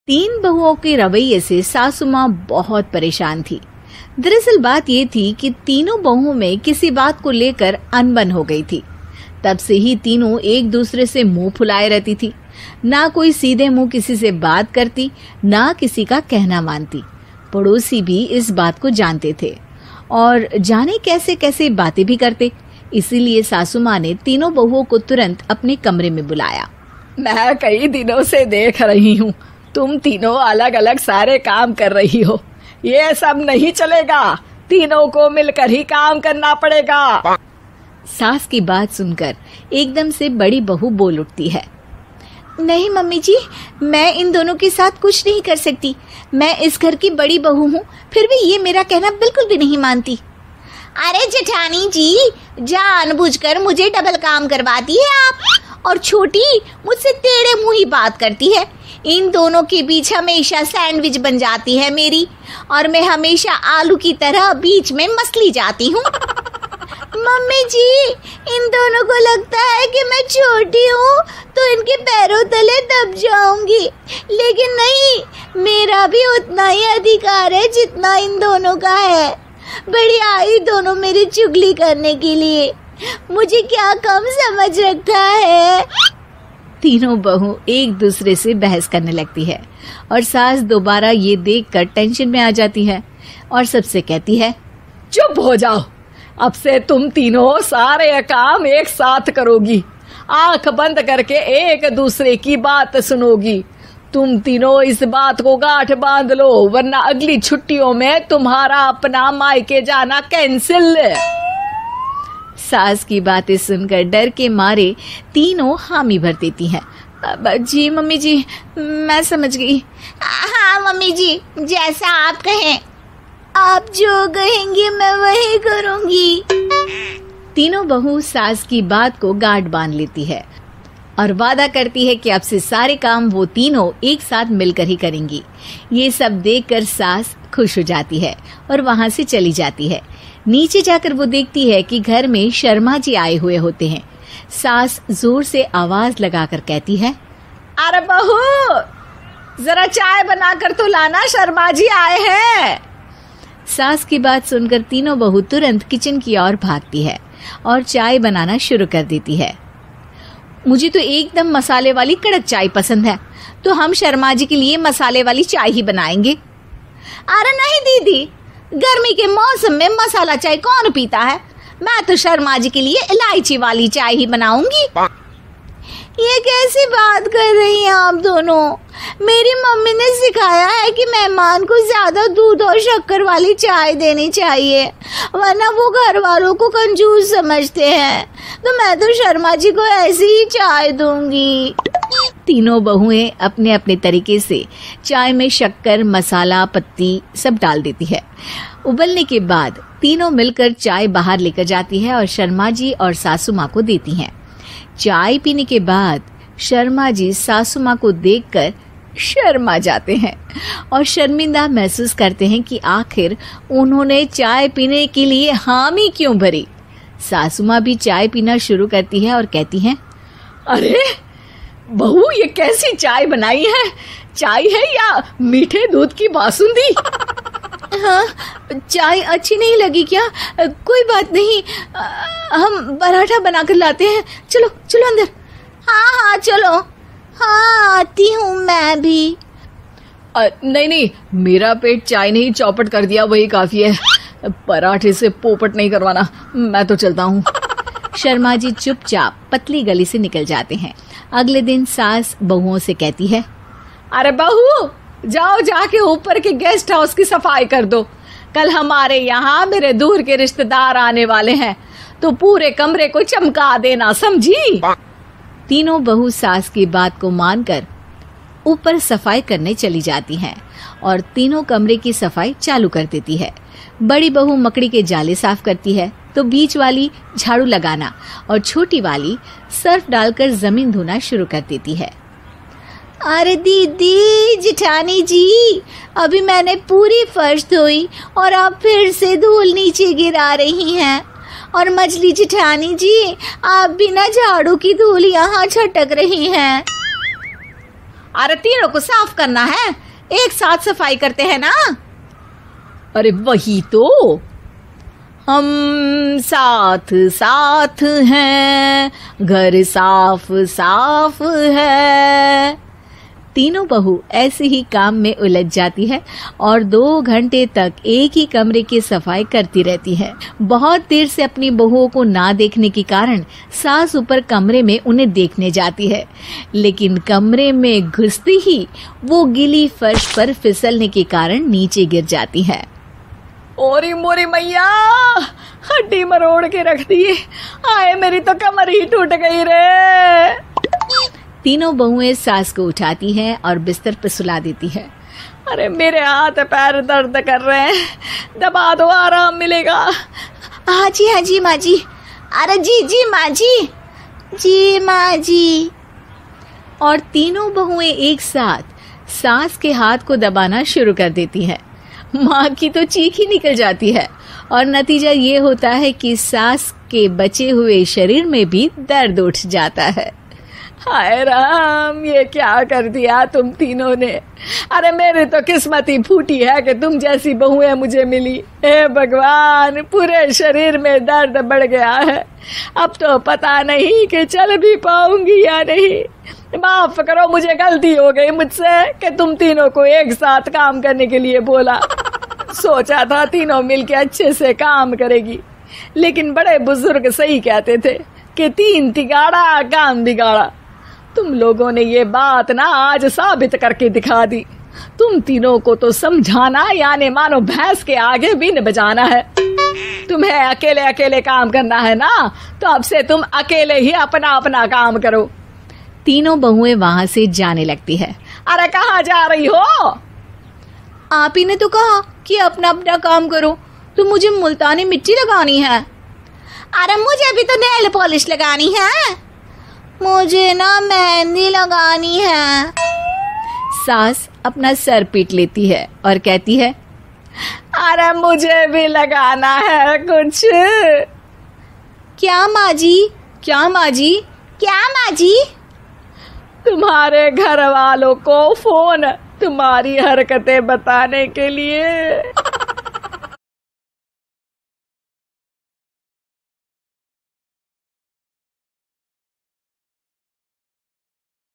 तीन बहुओं के रवैये से सासू माँ बहुत परेशान थी। दरअसल बात ये थी कि तीनों बहुओं में किसी बात को लेकर अनबन हो गई थी। तब से ही तीनों एक दूसरे से मुंह फुलाए रहती थी। ना कोई सीधे मुंह किसी से बात करती, ना किसी का कहना मानती। पड़ोसी भी इस बात को जानते थे और जाने कैसे कैसे बातें भी करते। इसीलिए सासू माँ ने तीनों बहुओं को तुरंत अपने कमरे में बुलाया। मैं कई दिनों से देख रही हूँ, तुम तीनों अलग अलग सारे काम कर रही हो। ये सब नहीं चलेगा, तीनों को मिलकर ही काम करना पड़ेगा। सास की बात सुनकर एकदम से बड़ी बहू बोल उठती है। नहीं मम्मी जी, मैं इन दोनों के साथ कुछ नहीं कर सकती। मैं इस घर की बड़ी बहू हूँ, फिर भी ये मेरा कहना बिल्कुल भी नहीं मानती। अरे जेठानी जी, जानबूझकर मुझे डबल काम करवाती है आप। और छोटी मुझसे टेढ़े मुंह ही बात करती है। इन दोनों के बीच हमेशा सैंडविच बन जाती है मेरी, और मैं हमेशा आलू की तरह बीच में मसली जाती हूँ। मम्मी जी, इन दोनों को लगता है कि मैं छोटी हूँ तो इनके पैरों तले दब जाऊंगी, लेकिन नहीं, मेरा भी उतना ही अधिकार है जितना इन दोनों का है। बड़ी आई दोनों मेरी चुगली करने के लिए, मुझे क्या कम समझ रखा है। तीनों बहू एक दूसरे से बहस करने लगती है और सास दोबारा ये देखकर टेंशन में आ जाती है और सबसे कहती है, चुप हो जाओ, अब से तुम तीनों सारे काम एक साथ करोगी। आंख बंद करके एक दूसरे की बात सुनोगी। तुम तीनों इस बात को गांठ बांध लो, वरना अगली छुट्टियों में तुम्हारा अपना मायके जाना कैंसिल। सास की बातें सुनकर डर के मारे तीनों हामी भर देती हैं। जी मम्मी जी, मैं समझ गई। हाँ मम्मी जी, जैसा आप कहें। आप जो कहेंगी मैं वही करूंगी। तीनों बहू सास की बात को गांठ बांध लेती है और वादा करती है कि अब से सारे काम वो तीनों एक साथ मिलकर ही करेंगी। ये सब देखकर सास खुश हो जाती है और वहां से चली जाती है। नीचे जाकर वो देखती है कि घर में शर्मा जी आए हुए होते हैं। सास जोर से आवाज लगाकर कहती है, अरे बहू, जरा चाय बनाकर तो लाना, शर्मा जी आए हैं। सास की बात सुनकर तीनों बहू तुरंत किचन की ओर भागती है और चाय बनाना शुरू कर देती है। मुझे तो एकदम मसाले वाली कड़क चाय पसंद है, तो हम शर्मा जी के लिए मसाले वाली चाय ही बनाएंगे। अरे नहीं दीदी, गर्मी के मौसम में मसाला चाय कौन पीता है? मैं तो शर्मा जी के लिए इलायची वाली चाय ही बनाऊंगी। ये कैसी बात कर रही हैं आप दोनों? मेरी मम्मी ने सिखाया है कि मेहमान को ज्यादा दूध और शक्कर वाली चाय देनी चाहिए, वरना वो घर वालों को कंजूस समझते हैं। तो मैं तो शर्मा जी को ऐसी ही चाय दूंगी। तीनों बहुएं अपने अपने तरीके से चाय में शक्कर, मसाला, पत्ती सब डाल देती है। उबलने के बाद तीनों मिलकर चाय बाहर लेकर जाती है और शर्मा जी और सासू माँ को देती हैं। चाय पीने के बाद शर्मा जी सासू माँ को देखकर शर्मा जाते हैं और शर्मिंदा महसूस करते हैं कि आखिर उन्होंने चाय पीने के लिए हामी क्यों भरी। सासू माँ भी चाय पीना शुरू करती है और कहती हैं, अरे बहू, ये कैसी चाय बनाई है? चाय है या मीठे दूध की बासुंदी? हाँ, चाय अच्छी नहीं लगी क्या? कोई बात नहीं, हम पराठा बनाकर लाते हैं। चलो चलो अंदर। हाँ हाँ चलो। हाँ आती हूँ मैं भी। नहीं नहीं, मेरा पेट चाय ने ही चौपट कर दिया, वही काफी है। पराठे से पोपट नहीं करवाना, मैं तो चलता हूँ। शर्मा जी चुपचाप पतली गली से निकल जाते हैं। अगले दिन सास बहुओं से कहती है, अरे बहू, जाओ जाके ऊपर के गेस्ट हाउस की सफाई कर दो। कल हमारे यहाँ मेरे दूर के रिश्तेदार आने वाले हैं, तो पूरे कमरे को चमका देना, समझी? तीनों बहू सास की बात को मानकर ऊपर सफाई करने चली जाती हैं और तीनों कमरे की सफाई चालू कर देती है। बड़ी बहू मकड़ी के जाले साफ करती है, तो बीच वाली झाड़ू लगाना और छोटी वाली सर्फ डालकर जमीन धोना शुरू कर देती है। अरे दीदी, जेठानी जी, अभी मैंने पूरी फर्श धोई और आप फिर से धूल नीचे गिरा रही हैं। और मछली जेठानी जी, आप बिना झाड़ू की धूल यहाँ छटक रही हैं। अरे तीनों को साफ करना है, एक साथ सफाई करते हैं ना। अरे वही तो, हम साथ साथ हैं, घर साफ साफ है। तीनों बहू ऐसे ही काम में उलझ जाती है और 2 घंटे तक एक ही कमरे की सफाई करती रहती है। बहुत देर से अपनी बहुओं को ना देखने के कारण सास ऊपर कमरे में उन्हें देखने जाती है, लेकिन कमरे में घुसते ही वो गीली फर्श पर फिसलने के कारण नीचे गिर जाती है। ओरी मोरी मैया, हड्डी मरोड़ के रख दी, आए मेरी तो कमर ही टूट गई रे। तीनों बहुएं सास को उठाती हैं और बिस्तर पर सुला देती है। अरे मेरे हाथ पैर दर्द कर रहे हैं, दबा दो, आराम मिलेगा। हाँ जी माँ जी। अरे जी माँ जी, जी माँ जी। और तीनों बहुएं एक साथ सास के हाथ को दबाना शुरू कर देती हैं। माँ की तो चीख ही निकल जाती है और नतीजा ये होता है कि सास के बचे हुए शरीर में भी दर्द उठ जाता है। हाय राम, ये क्या कर दिया तुम तीनों ने। अरे मेरी तो किस्मत ही फूटी है कि तुम जैसी बहुएं मुझे मिली। हे भगवान, पूरे शरीर में दर्द बढ़ गया है, अब तो पता नहीं कि चल भी पाऊंगी या नहीं। माफ करो, मुझे गलती हो गई मुझसे कि तुम तीनों को एक साथ काम करने के लिए बोला। सोचा था तीनों मिलके अच्छे से काम करेगी, लेकिन बड़े बुजुर्ग सही कहते थे कि 3 तिगाड़ा काम बिगाड़ा। तुम लोगों ने ये बात ना आज साबित करके दिखा दी। तुम तीनों को तो समझाना यानी मानो भैंस के आगे भी न बजाना है। तुम्हें अकेले अकेले काम करना है ना, तो अब से तुम अकेले ही अपना अपना काम करो। तीनों बहुएं वहां से जाने लगती है। अरे कहाँ जा रही हो? आप ही ने तो कहा कि अपना अपना काम करो, तो मुझे मुल्तानी मिट्टी लगानी है। अरे मुझे भी तो नेल पॉलिश लगानी है, मुझे ना मेहंदी लगानी है। सास अपना सर पीट लेती है और कहती है, अरे मुझे भी लगाना है कुछ। क्या माँ जी? क्या माँ जी? क्या माँ जी? तुम्हारे घर वालों को फोन तुम्हारी हरकतें बताने के लिए।